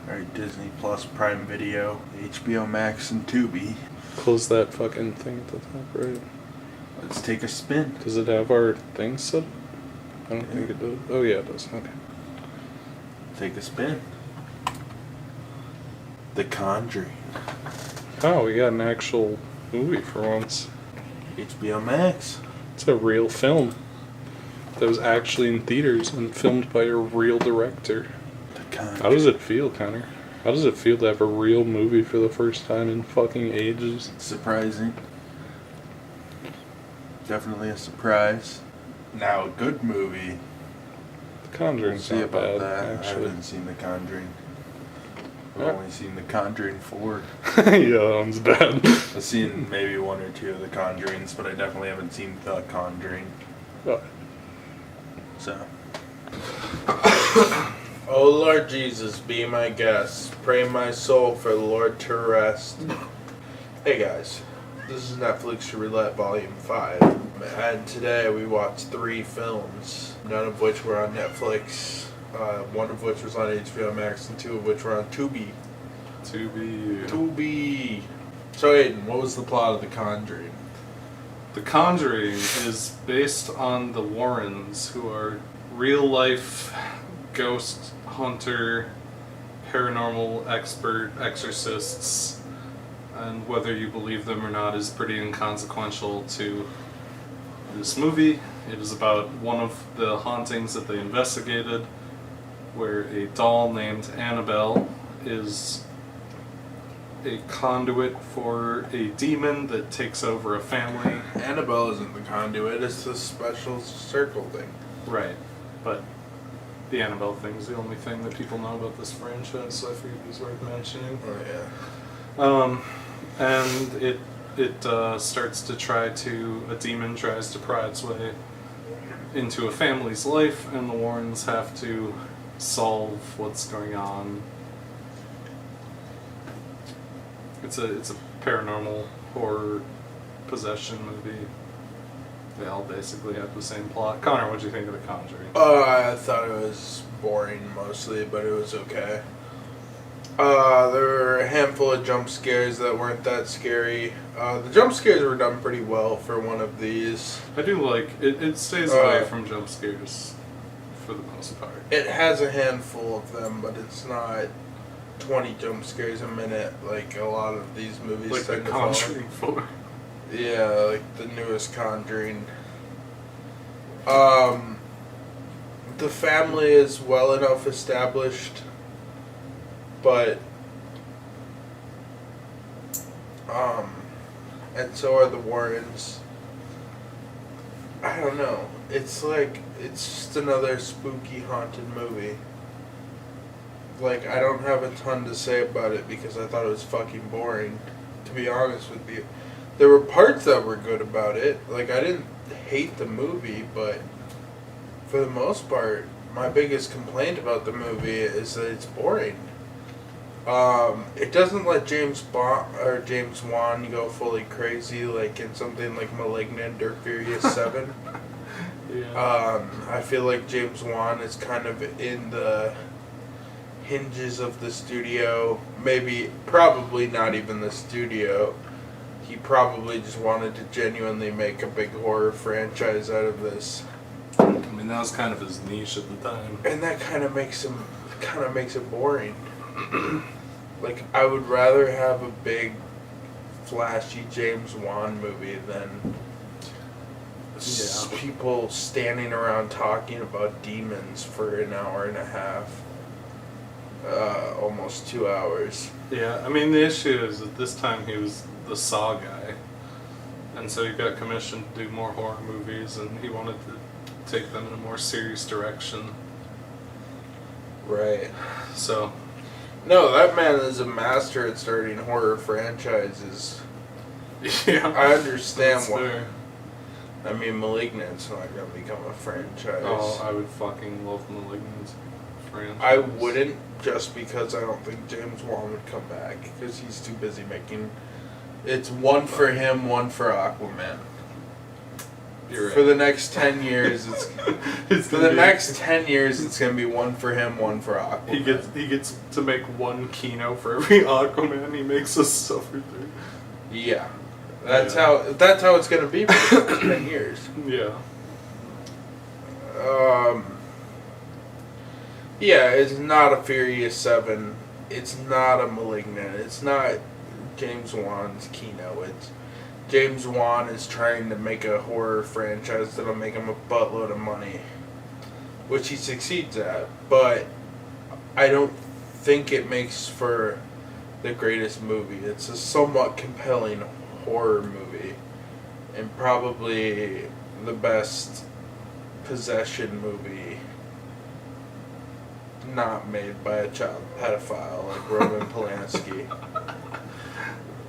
Alright, Disney Plus, Prime Video, HBO Max, and Tubi. Close that fucking thing at the top, right? Let's take a spin. Does it have our thing set? I don't think it does. Oh yeah, it does. Okay. Take a spin. The Conjuring. Oh, we got an actual movie for once. HBO Max. It's a real film that was actually in theaters and filmed by a real director. The Conjuring. How does it feel, Connor? How does it feel to have a real movie for the first time in fucking ages? Surprising. Definitely a surprise. Now, a good movie. The Conjuring's We'll see not about bad, that. I actually. haven't seen The Conjuring. I've Yeah. only seen The Conjuring 4. Yeah, that one's bad. I've seen maybe one or two of The Conjurings, but I definitely haven't seen The Conjuring. Oh. So. Oh Lord Jesus, be my guest. Pray my soul for the Lord to rest. Hey guys, this is Netflix Roulette Volume 5. And today we watched 3 films, none of which were on Netflix. One of which was on HBO Max and 2 of which were on Tubi. Tubi. So Aiden, what was the plot of The Conjuring? The Conjuring is based on the Warrens, who are real-life ghost hunter, paranormal expert exorcists, and whether you believe them or not is pretty inconsequential to this movie. It is about one of the hauntings that they investigated, where a doll named Annabelle is a conduit for a demon that takes over a family. Annabelle isn't the conduit, it's the special circle thing. Right, but the Annabelle thing is the only thing that people know about this franchise, so I figured it was worth mentioning. Oh yeah. And it starts to a demon tries to pry its way into a family's life, and the Warrens have to solve what's going on. It's a paranormal horror possession movie. They all basically have the same plot. Connor, what'd you think of The Conjuring? I thought it was boring mostly, but it was okay. There were a handful of jump scares that weren't that scary. The jump scares were done pretty well for one of these. I do like it stays away from jump scares for the most part. It has a handful of them, but it's not 20 jump scares a minute like a lot of these movies. Like The Conjuring 4. Yeah, like the newest Conjuring. The family is well enough established, but and so are the Warrens. I don't know. It's just another spooky haunted movie. Like, I don't have a ton to say about it because I thought it was fucking boring, to be honest with you. There were parts that were good about it. Like, I didn't hate the movie, but for the most part, my biggest complaint about the movie is that it's boring. It doesn't let James Wan go fully crazy, like in something like Malignant or Furious 7. Yeah. I feel like James Wan is kind of in the hinges of the studio. Probably not even the studio. He probably just wanted to genuinely make a big horror franchise out of this. I mean, that was kind of his niche at the time. And that kind of makes it boring. Like, I would rather have a big, flashy James Wan movie than people standing around talking about demons for an hour and a half. Almost 2 hours. Yeah, I mean, the issue is that this time he was the Saw guy. And so he got commissioned to do more horror movies, and he wanted to take them in a more serious direction. Right. So... No, that man is a master at starting horror franchises. Yeah. I understand that's why. fair. I mean, Malignant's not going to become a franchise. Oh, I would fucking love Malignant franchise. I wouldn't, just because I don't think James Wan would come back, because he's too busy making... It's one for him, one for Aquaman. You're For right. the next 10 years, It's for gonna the be- next 10 years, it's gonna be one for him, one for Aquaman. He gets to make one Kino for every Aquaman he makes us suffer through. Yeah, that's how it's gonna be for the next 10 years. Yeah. Yeah, it's not a Furious 7. It's not a Malignant. It's not James Wan's Kino. It's James Wan is trying to make a horror franchise that'll make him a buttload of money, which he succeeds at. But I don't think it makes for the greatest movie. It's a somewhat compelling horror movie, and probably the best possession movie not made by a child pedophile like Roman Polanski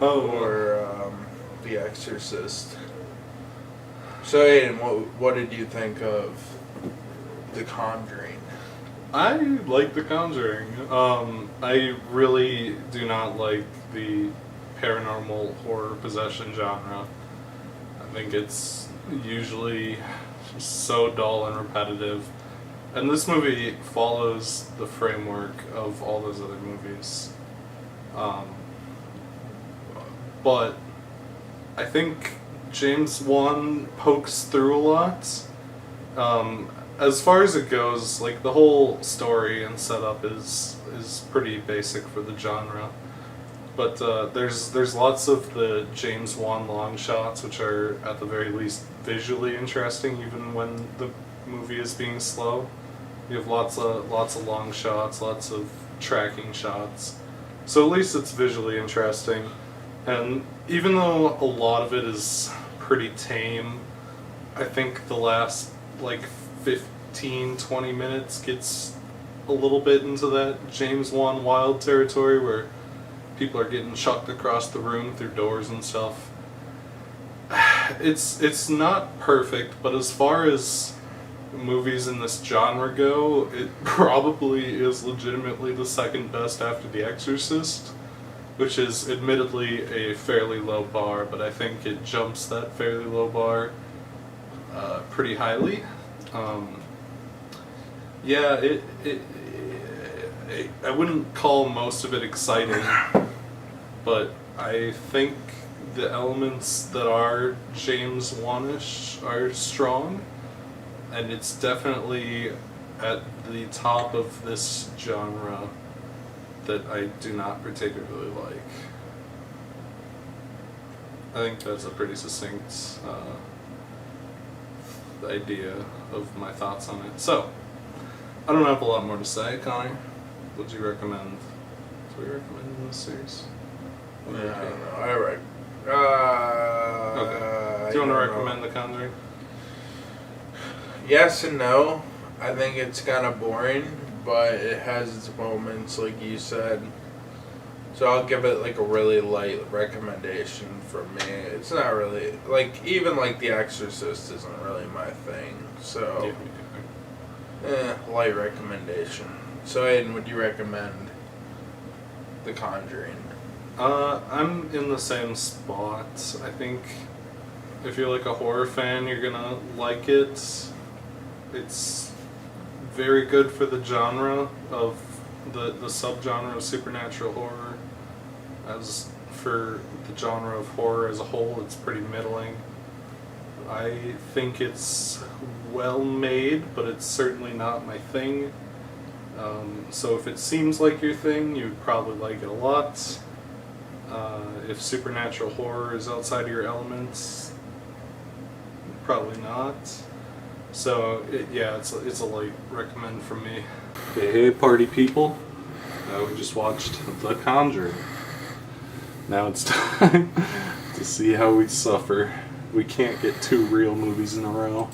or The Exorcist. So Aiden, what did you think of The Conjuring? I like The Conjuring. I really do not like the paranormal horror possession genre. I think it's usually so dull and repetitive. And this movie follows the framework of all those other movies. But I think James Wan pokes through a lot. As far as it goes, like the whole story and setup is pretty basic for the genre. But there's lots of the James Wan long shots, which are at the very least visually interesting, even when the movie is being slow. You have lots of long shots, lots of tracking shots. So at least it's visually interesting. And even though a lot of it is pretty tame, I think the last like 15-20 minutes gets a little bit into that James Wan wild territory where people are getting chucked across the room through doors and stuff. It's not perfect, but as far as movies in this genre go, it probably is legitimately the second best after The Exorcist, which is admittedly a fairly low bar, but I think it jumps that fairly low bar pretty highly. Yeah, I wouldn't call most of it exciting, but I think the elements that are James Wan-ish are strong, and it's definitely at the top of this genre that I do not particularly like. I think that's a pretty succinct idea of my thoughts on it. So, I don't have a lot more to say. Connor, would you recommend? Do we recommend in this series? I don't know. Okay. Do you want to recommend The Conjuring? Yes and no. I think it's kind of boring, but it has its moments, like you said. So I'll give it like a really light recommendation from me. It's not really like even like The Exorcist isn't really my thing. So light recommendation. So Aiden, would you recommend The Conjuring? I'm in the same spot. I think if you're like a horror fan, you're gonna like it. It's very good for the genre of the subgenre of supernatural horror. As for the genre of horror as a whole, it's pretty middling. I think it's well made, but it's certainly not my thing. So if it seems like your thing, you'd probably like it a lot. If supernatural horror is outside of your elements, probably not. So it's a light recommend from me. Hey party people! We just watched The Conjuring. Now it's time to see how we suffer. We can't get 2 real movies in a row.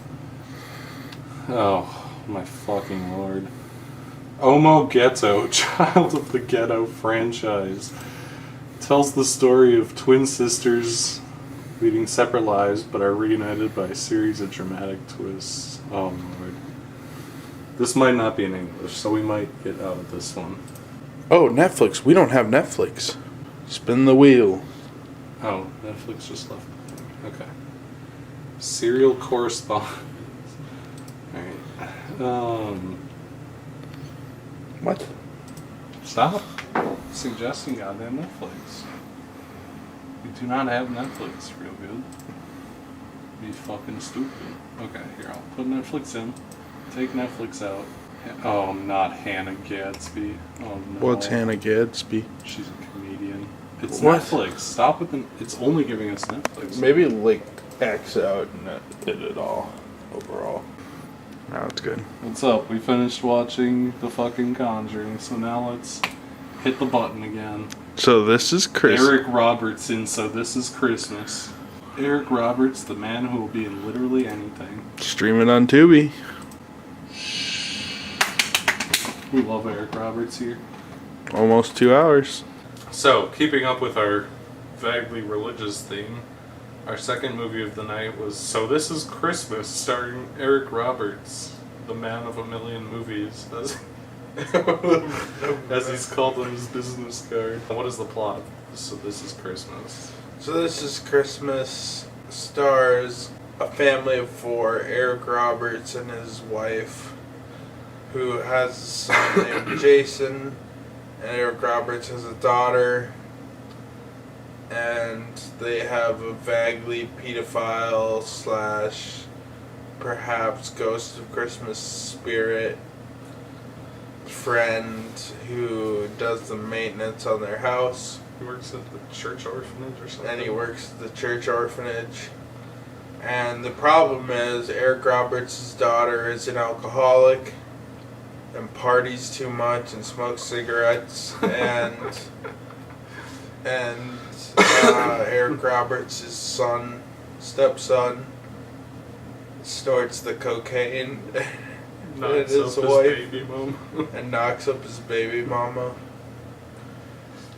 Oh my fucking lord! Omo Ghetto, Child of the Ghetto franchise, tells the story of twin sisters leading separate lives but are reunited by a series of dramatic twists. Oh lord. This might not be in English, so we might get out of this one. Oh, Netflix. We don't have Netflix. Spin the wheel. Oh, Netflix just left. Okay. Serial correspondence. Alright. What? Stop suggesting goddamn Netflix. We do not have Netflix real good. Be fucking stupid. Okay, here, I'll put Netflix in. Take Netflix out. Oh, not Hannah Gadsby. Oh no. What's Hannah Gadsby? She's a comedian. It's What? Netflix. Stop with the. It's only giving us Netflix. Maybe like X out and that did it all overall. Now it's good. What's up? We finished watching the fucking Conjuring, so now let's hit the button again. So this is Chris. Eric Robertson, so this is Christmas. Eric Roberts, the man who will be in literally anything. Streaming on Tubi. We love Eric Roberts here. Almost 2 hours. So, keeping up with our vaguely religious theme, our second movie of the night was So This Is Christmas, starring Eric Roberts, the man of a million movies, as he's called on his business card. What is the plot of So This Is Christmas? So this is Christmas stars a family of 4, Eric Roberts and his wife, who has a son named Jason, and Eric Roberts has a daughter, and they have a vaguely pedophile / perhaps ghost of Christmas spirit friend who does the maintenance on their house. He works at the church orphanage or something. And he works at the church orphanage. And the problem is Eric Roberts' daughter is an alcoholic and parties too much and smokes cigarettes and Eric Roberts' stepson snorts the cocaine Knocks his up wife his baby mom. and knocks up his baby mama.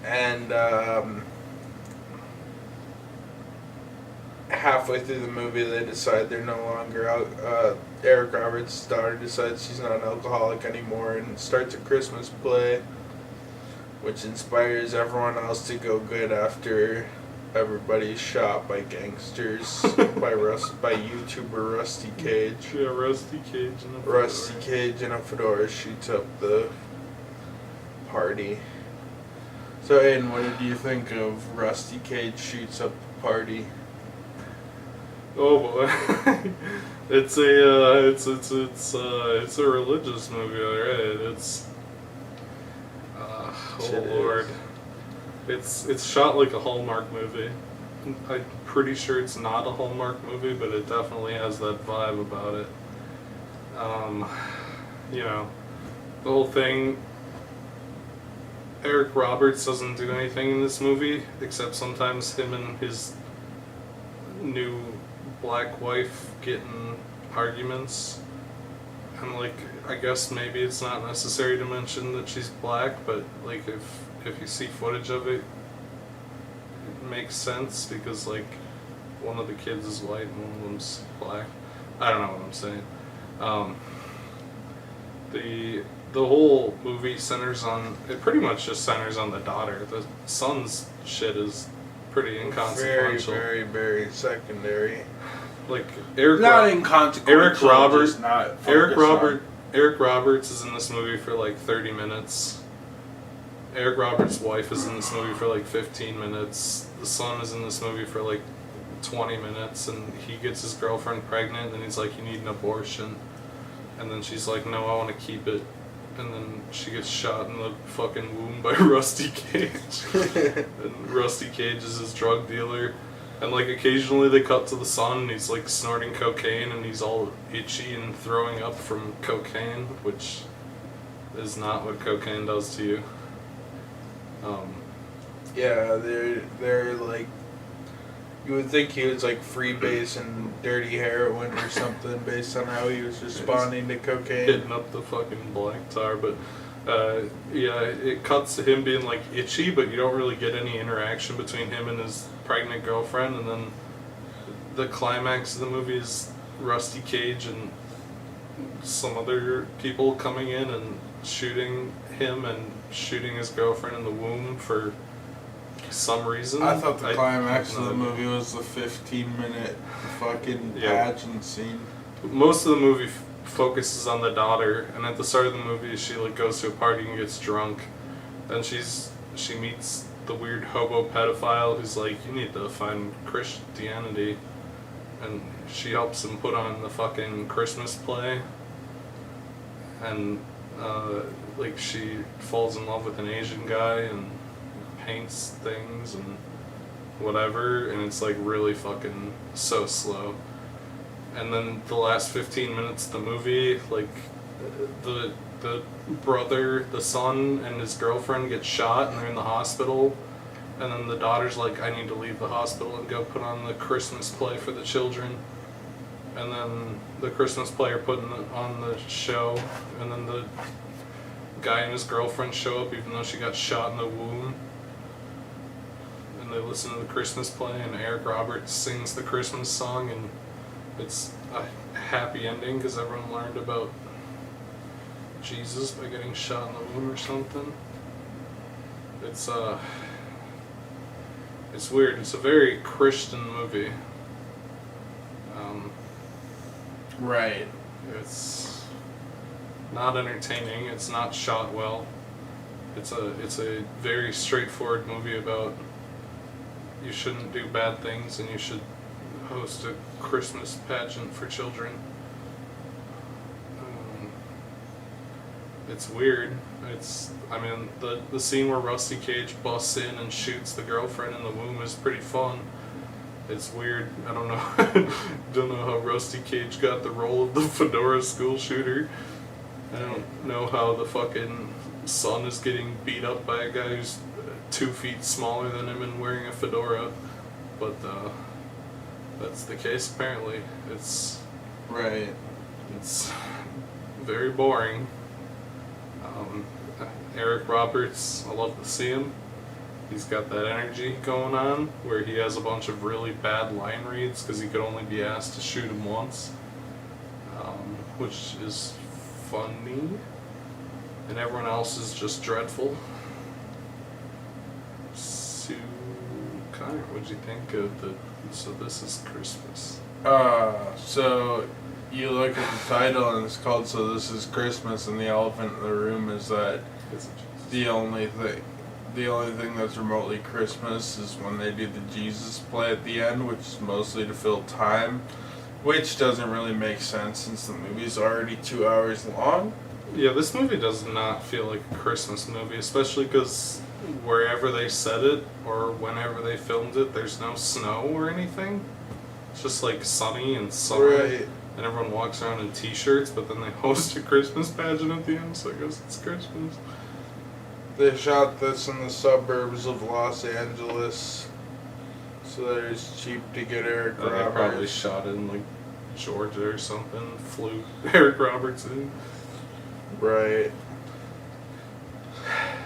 And halfway through the movie, they decide they're no longer out. Eric Roberts' daughter decides she's not an alcoholic anymore and starts a Christmas play, which inspires everyone else to go good after everybody's shot by gangsters by YouTuber Rusty Cage. Yeah, Rusty Cage in a fedora. Rusty Cage in a fedora shoots up the party. So, Aiden, what did you think of Rusty Cage shoots up the party? Oh boy, it's a religious movie, alright. It's oh It lord, it's shot like a Hallmark movie. I'm pretty sure it's not a Hallmark movie, but it definitely has that vibe about it. You know, the whole thing. Eric Roberts doesn't do anything in this movie except sometimes him and his new black wife get in arguments. And like, I guess maybe it's not necessary to mention that she's black, but like if you see footage of it, it makes sense because like one of the kids is white and one of them's black. I don't know what I'm saying. The whole movie pretty much just centers on the daughter. The son's shit is pretty inconsequential. Very, very, very secondary. Like Not inconsequential. Eric Roberts is in this movie for like 30 minutes. Eric Roberts' wife is in this movie for like 15 minutes. The son is in this movie for like 20 minutes, and he gets his girlfriend pregnant, and he's like, "You need an abortion," and then she's like, "No, I want to keep it." And then she gets shot in the fucking womb by Rusty Cage. And Rusty Cage is his drug dealer. And like occasionally they cut to the son and he's like snorting cocaine and he's all itchy and throwing up from cocaine, which is not what cocaine does to you. Yeah, they're like, you would think he was like freebasing dirty heroin or something based on how he was responding to cocaine. Hitting up the fucking black tar, but yeah, it cuts to him being like itchy, but you don't really get any interaction between him and his pregnant girlfriend, and then the climax of the movie is Rusty Cage and some other people coming in and shooting him and shooting his girlfriend in the womb for some reason. I thought the climax have of no the idea. movie was the 15-minute fucking Yeah. pageant scene. Most of the movie focuses on the daughter, and at the start of the movie, she like goes to a party and gets drunk. Then she meets the weird hobo pedophile who's like, you need to find Christianity, and she helps him put on the fucking Christmas play. And like she falls in love with an Asian guy and paints things and whatever, and it's like really fucking so slow. And then the last 15 minutes of the movie, like the brother, the son, and his girlfriend get shot and they're in the hospital, and then the daughter's like, I need to leave the hospital and go put on the Christmas play for the children. And then the Christmas play are putting on the show, and then the guy and his girlfriend show up even though she got shot in the womb. And they listen to the Christmas play, and Eric Roberts sings the Christmas song, and it's a happy ending because everyone learned about Jesus by getting shot in the womb or something. It's weird. It's a very Christian movie. Right. It's not entertaining. It's not shot well. It's a very straightforward movie about you shouldn't do bad things and you should host a Christmas pageant for children. It's weird. The scene where Rusty Cage busts in and shoots the girlfriend in the womb is pretty fun. It's weird. I don't know. Don't know how Rusty Cage got the role of the fedora school shooter. I don't know how the fucking son is getting beat up by a guy who's 2 feet smaller than him and wearing a fedora, but that's the case apparently. It's very boring. Eric Roberts, I love to see him. He's got that energy going on where he has a bunch of really bad line reads because he could only be asked to shoot him once, which is funny. And everyone else is just dreadful. So, Connor, what'd you think of the So This Is Christmas? So you look at the title and it's called So This Is Christmas, and the elephant in the room is that the only thing that's remotely Christmas is when they do the Jesus play at the end, which is mostly to fill time, which doesn't really make sense since the movie's already 2 hours long. Yeah, this movie does not feel like a Christmas movie, especially because wherever they set it or whenever they filmed it, there's no snow or anything. It's just like sunny and summer, Right. and everyone walks around in t-shirts, but then they host a Christmas pageant at the end, so I guess it's Christmas. They shot this in the suburbs of Los Angeles, so that it's cheap to get Eric They probably Roberts. shot it in like Georgia or something, flew Eric Roberts in. Right.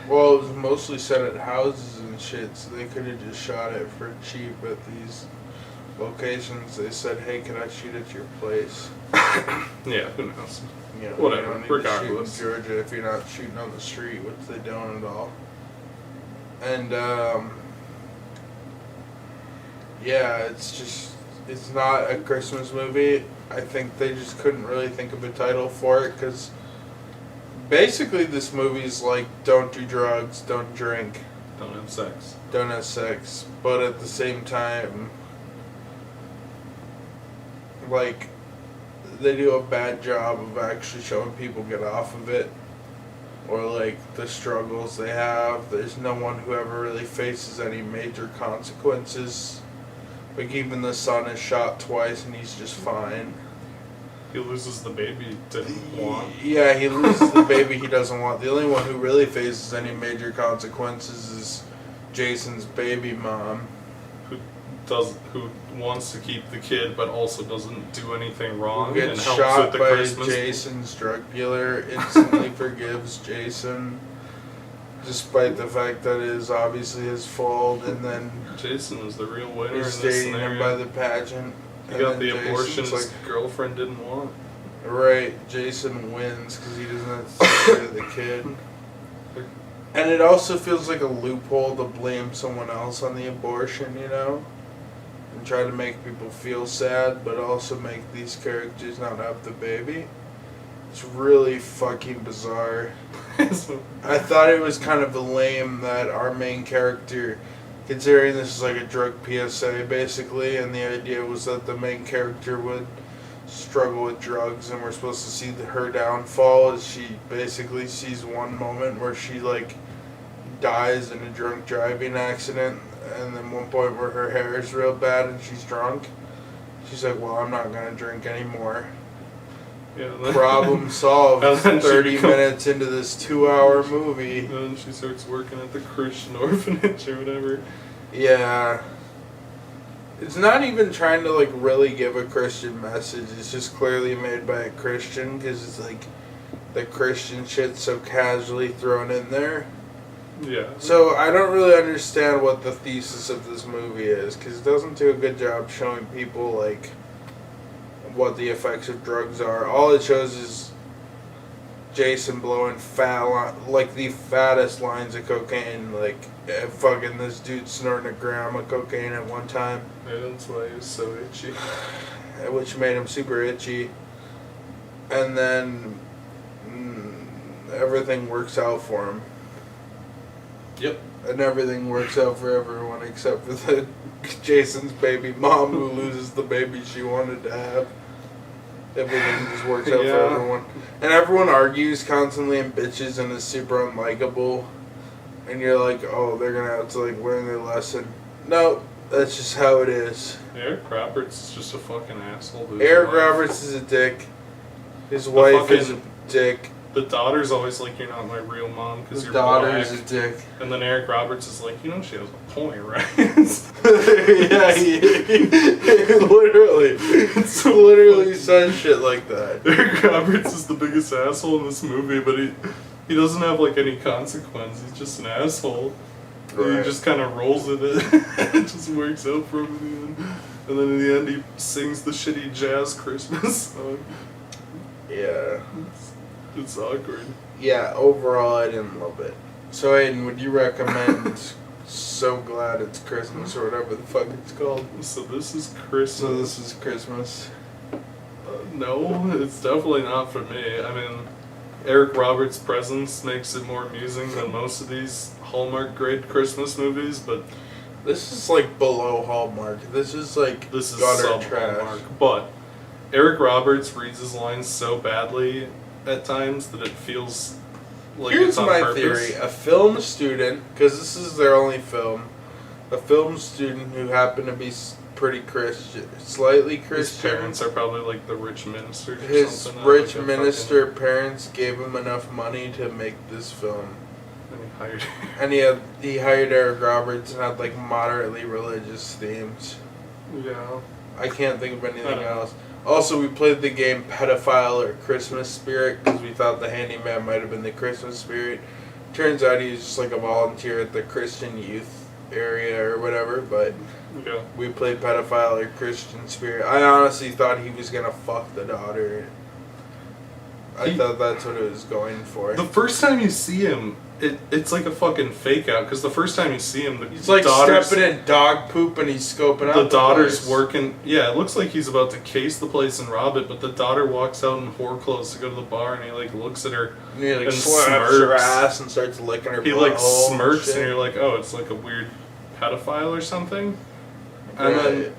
Well, it was mostly set at houses and shit, so they could have just shot it for cheap at these locations. They said, "Hey, can I shoot at your place?" Yeah, who knows? You know, Whatever, you don't need regardless. to shoot in Georgia if you're not shooting on the street, which they don't at all. And yeah, it's not a Christmas movie. I think they just couldn't really think of a title for it because basically this movie's like, don't do drugs, don't drink, Don't have sex. don't have sex, but at the same time, like, they do a bad job of actually showing people get off of it, or like the struggles they have. There's no one who ever really faces any major consequences. Like, even the son is shot twice and he's just fine. He loses the baby he didn't want. Yeah, he loses the baby he doesn't want. The only one who really faces any major consequences is Jason's baby mom. Who wants to keep the kid but also doesn't do anything wrong Who and gets helps shot with the by Christmas. Jason's drug dealer, instantly forgives Jason, despite the fact that it is obviously his fault, and then Jason was the real winner in he's this dating him scenario. by the pageant. He and got then the Jason's abortion his like, girlfriend didn't want. right, Jason wins because he doesn't have to take care of the kid. And it also feels like a loophole to blame someone else on the abortion, you know? And try to make people feel sad, but also make these characters not have the baby. It's really fucking bizarre. I thought it was kind of lame that our main character, considering this is like a drug PSA basically, and the idea was that the main character would struggle with drugs and we're supposed to see her downfall as she basically sees one moment where she like dies in a drunk driving accident, and then one point where her hair is real bad and she's drunk. She's like, well, I'm not gonna drink anymore. Yeah, Problem solved. And then 30 minutes into this 2-hour movie. And then she starts working at the Christian orphanage or whatever. Yeah. It's not even trying to like really give a Christian message. It's just clearly made by a Christian because it's like the Christian shit's so casually thrown in there. Yeah. So I don't really understand what the thesis of this movie is because it doesn't do a good job showing people like what the effects of drugs are. All it shows is Jason blowing like the fattest lines of cocaine, like fucking this dude snorting a gram of cocaine at one time. Yeah, that's why he was so itchy. Which made him super itchy. And then everything works out for him. Yep. And everything works out for everyone except for Jason's baby mom who loses the baby she wanted to have. Everything just works out for everyone. And everyone argues constantly and bitches and is super unlikable. And you're like, oh, they're going to have to like learn their lesson. No, that's just how it is. Eric Roberts is just a fucking asshole. Eric Roberts is a dick. His wife is a dick. The daughter's always like, you're not my real mom because you're daughter black. is a dick. And then Eric Roberts is like, you know, she has a point, right? Yeah, he literally says shit like that. Eric Roberts is the biggest asshole in this movie, but he doesn't have like any consequence. He's just an asshole. Right. He just kind of rolls with it. It just works out for him in the end. And then in the end, he sings the shitty jazz Christmas song. Yeah. It's awkward. Yeah, overall, I didn't love it. So, Aiden, would you recommend So Glad It's Christmas or whatever the fuck it's called? So this is Christmas. So this is Christmas. No, it's definitely not for me. I mean, Eric Roberts' presence makes it more amusing than most of these Hallmark grade Christmas movies, but this is like below Hallmark. This is gutter sub trash. Hallmark. But Eric Roberts reads his lines so badly at times that it feels like Here's it's on my purpose. theory. A film student, because this is their only film, a film student who happened to be pretty Christian, slightly Christian. His parents are probably like the rich ministers or His something. rich minister parents gave him enough money to make this film. And he hired And he hired Eric Roberts and had like moderately religious themes. Yeah. I can't think of anything else. Also, we played the game Pedophile or Christmas Spirit because we thought the handyman might have been the Christmas Spirit. Turns out he was just like a volunteer at the Christian youth area or whatever, but yeah. We played Pedophile or Christian Spirit. I honestly thought he was gonna fuck the daughter. I thought that's what it was going for. The first time you see him, it's like a fucking fake out because the first time you see him, he's like stepping in dog poop and he's scoping out the daughter's place. Working. Yeah, it looks like he's about to case the place and rob it, but the daughter walks out in whore clothes to go to the bar and he like looks at her and he like and slaps her ass and starts licking her. He like smirks and you're like, oh, it's like a weird pedophile or something. Right.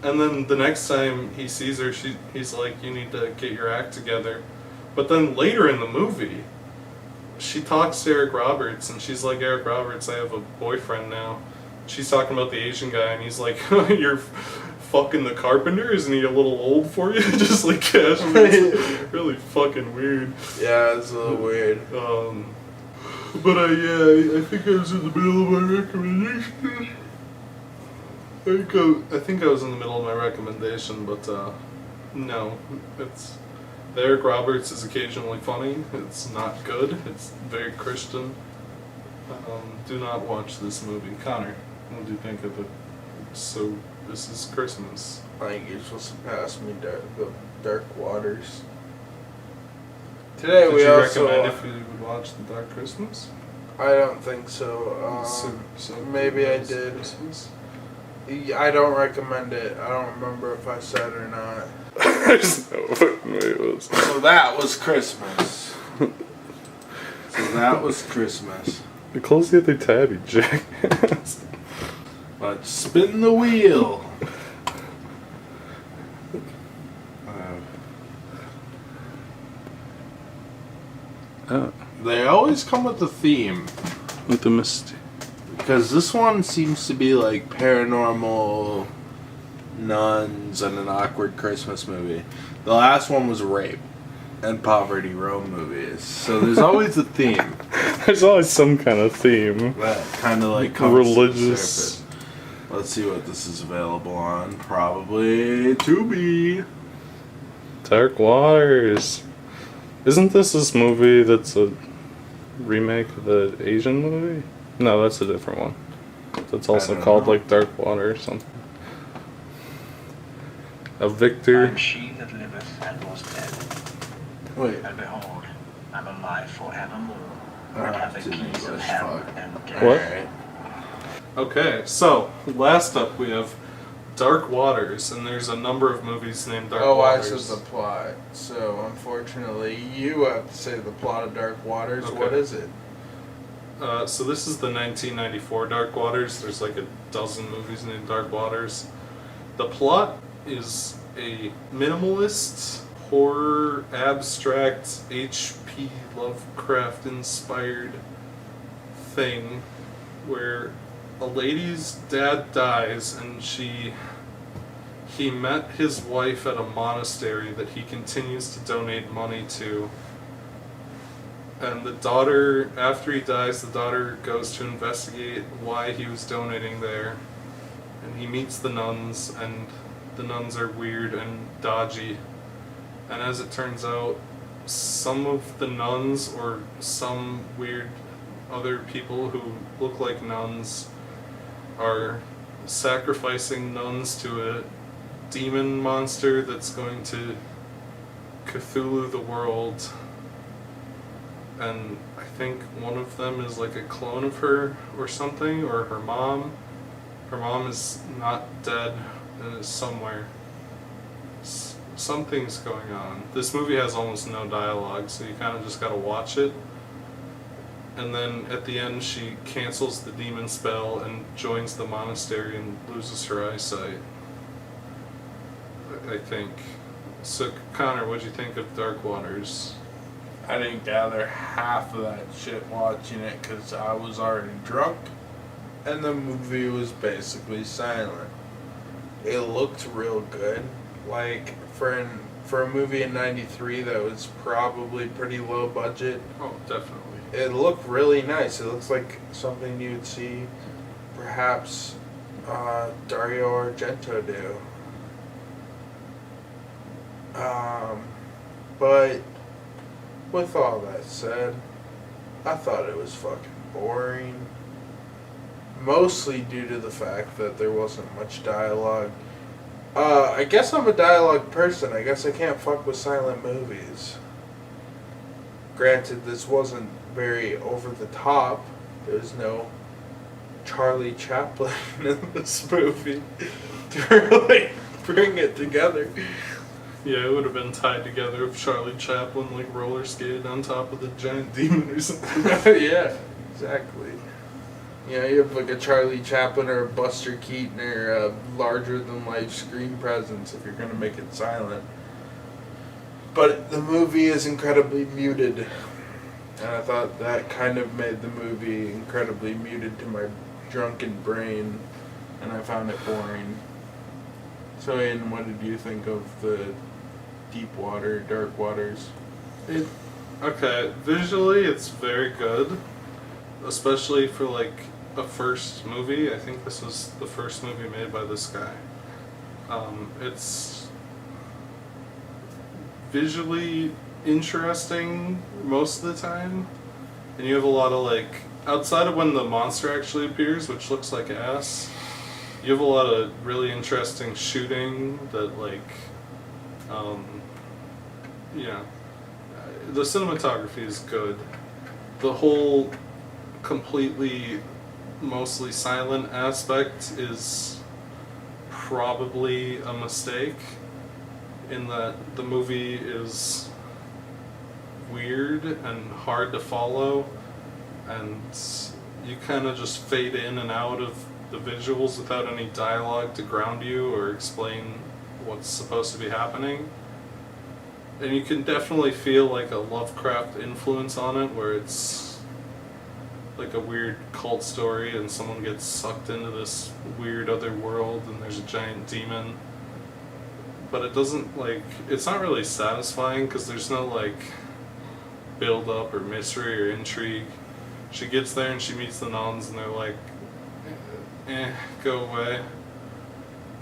And then the next time he sees her, he's like, you need to get your act together. But then later in the movie, she talks to Eric Roberts, and she's like, Eric Roberts, I have a boyfriend now. She's talking about the Asian guy, and he's like, you're fucking the carpenter? Isn't he a little old for you? Just like casually. It's really fucking weird. Yeah, it's a little weird. But I think I was in the middle of my recommendation. I think I was in the middle of my recommendation, but no, it's... Eric Roberts is occasionally funny. It's not good. It's very Christian. Do not watch this movie. Connor, what do you think of it? So, this is Christmas. I think you're supposed to pass me the Dark Waters. Today Did we you also recommend if you would watch The Dark Christmas? I don't think so. Maybe I did. Christmas? I don't recommend it. I don't remember if I said or not. There's no way it was. So that was Christmas. Close the other tab, you jackass. Let's spin the wheel. They always come with a theme. With the mist. Because this one seems to be like paranormal, nuns, and an awkward Christmas movie. The last one was rape and poverty Rome movies. So there's always a theme. There's always some kind of theme. That kind of like comes religious. to the surface. Let's see what this is available on. Probably Tubi. Dark Waters. Isn't this movie that's a remake of the Asian movie? No, that's a different one. That's also called like Dark Water or something. A Victor. I'm she that liveth and was dead. Wait. And behold, I'm alive forevermore. I And have have the to keys of English, hell fuck. and death. What? Alright. Okay, so last up we have Dark Waters, and there's a number of movies named Dark Oh, I Waters. said the plot. So, unfortunately, you have to say the plot of Dark Waters. Okay. What is it? So this is the 1994 Dark Waters. There's like a dozen movies named Dark Waters. The plot is a minimalist, horror, abstract, H.P. Lovecraft inspired thing where a lady's dad dies and he met his wife at a monastery that he continues to donate money to. And the daughter, after he dies, the daughter goes to investigate why he was donating there. And he meets the nuns, and the nuns are weird and dodgy. And as it turns out, some of the nuns, or some weird other people who look like nuns, are sacrificing nuns to a demon monster that's going to Cthulhu the world. And I think one of them is like a clone of her or something, or her mom. Her mom is not dead and is somewhere. Something's going on. This movie has almost no dialogue, so you kind of just gotta watch it. And then at the end, she cancels the demon spell and joins the monastery and loses her eyesight. I think. So, Connor, what'd you think of Dark Waters? I didn't gather half of that shit watching it because I was already drunk, and the movie was basically silent. It looked real good, like for a movie in '93 that was probably pretty low budget. Oh, definitely. It looked really nice. It looks like something you'd see, perhaps, Dario Argento do. But with all that said, I thought it was fucking boring. Mostly due to the fact that there wasn't much dialogue. I guess I'm a dialogue person. I guess I can't fuck with silent movies. Granted, this wasn't very over the top. There's no Charlie Chaplin in this movie to really bring it together. Yeah, it would have been tied together if Charlie Chaplin like roller skated on top of the giant demon or something. Yeah, exactly. You know, you have like a Charlie Chaplin or a Buster Keaton or a larger-than-life screen presence if you're going to make it silent. But the movie is incredibly muted. And I thought that kind of made the movie incredibly muted to my drunken brain. And I found it boring. So, Ian, what did you think of the Deep Water, Dark Waters? Okay, visually it's very good, especially for like a first movie. I think this was the first movie made by this guy. It's visually interesting most of the time, and you have a lot of like, outside of when the monster actually appears, which looks like ass, you have a lot of really interesting shooting that like, the cinematography is good. The whole completely, mostly silent aspect is probably a mistake, in that the movie is weird and hard to follow, and you kind of just fade in and out of the visuals without any dialogue to ground you or explain what's supposed to be happening. And you can definitely feel like a Lovecraft influence on it, where it's like a weird cult story and someone gets sucked into this weird other world and there's a giant demon. But it doesn't, like, it's not really satisfying because there's no, like, build up or mystery or intrigue. She gets there and she meets the nuns and they're like, go away.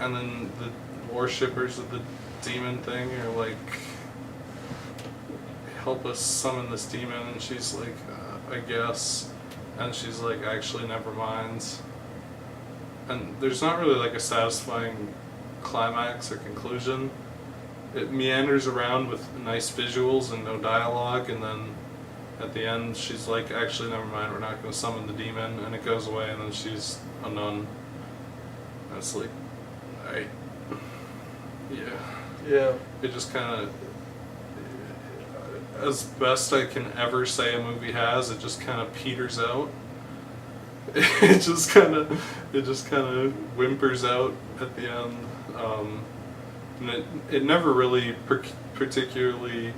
And then the worshippers of the demon thing are like, help us summon this demon, and she's like, I guess. And she's like, actually, never mind. And there's not really like a satisfying climax or conclusion. It meanders around with nice visuals and no dialogue, and then at the end she's like, actually, never mind, we're not going to summon the demon, and it goes away, and then she's a nun. And it's like, alright. Yeah. It just kind of, as best I can ever say a movie has, it just kind of peters out. It just kind of whimpers out at the end. And it never really particularly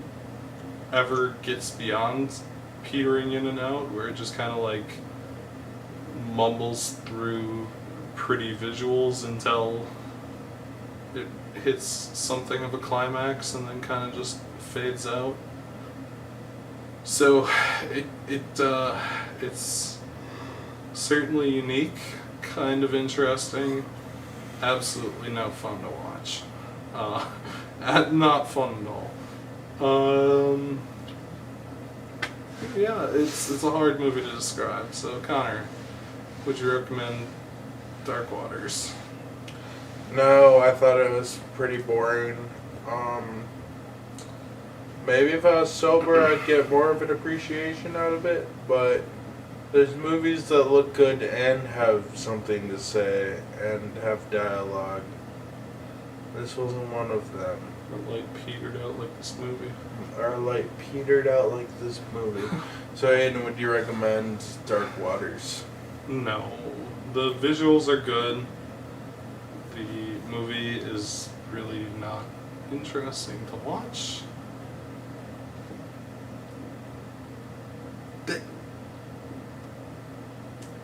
ever gets beyond petering in and out, where it just kind of like mumbles through pretty visuals until it hits something of a climax and then kind of just fades out. So it's certainly unique, kind of interesting, absolutely no fun to watch. Not fun at all. Yeah, it's a hard movie to describe. So Connor, would you recommend Dark Waters? No, I thought it was pretty boring. Maybe if I was sober, I'd get more of an appreciation out of it, but there's movies that look good and have something to say and have dialogue. This wasn't one of them. Or like petered out like this movie. Or like petered out like this movie. So, Aiden, would you recommend Dark Waters? No. The visuals are good. The movie is really not interesting to watch.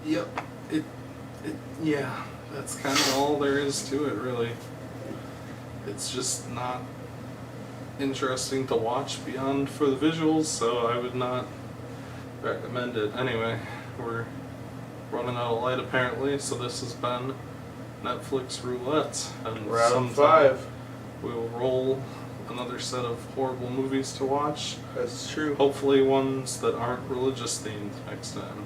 Yep. Yeah, that's kind of all there is to it, really. It's just not interesting to watch beyond for the visuals, so I would not recommend it. Anyway, we're running out of light apparently, so this has been Netflix Roulette. And Round 5. We'll roll another set of horrible movies to watch. That's true. Hopefully ones that aren't religious themed next time.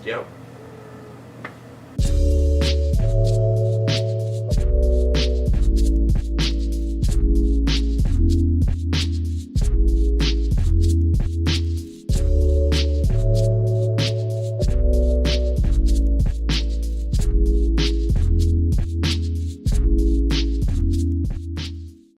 Yep.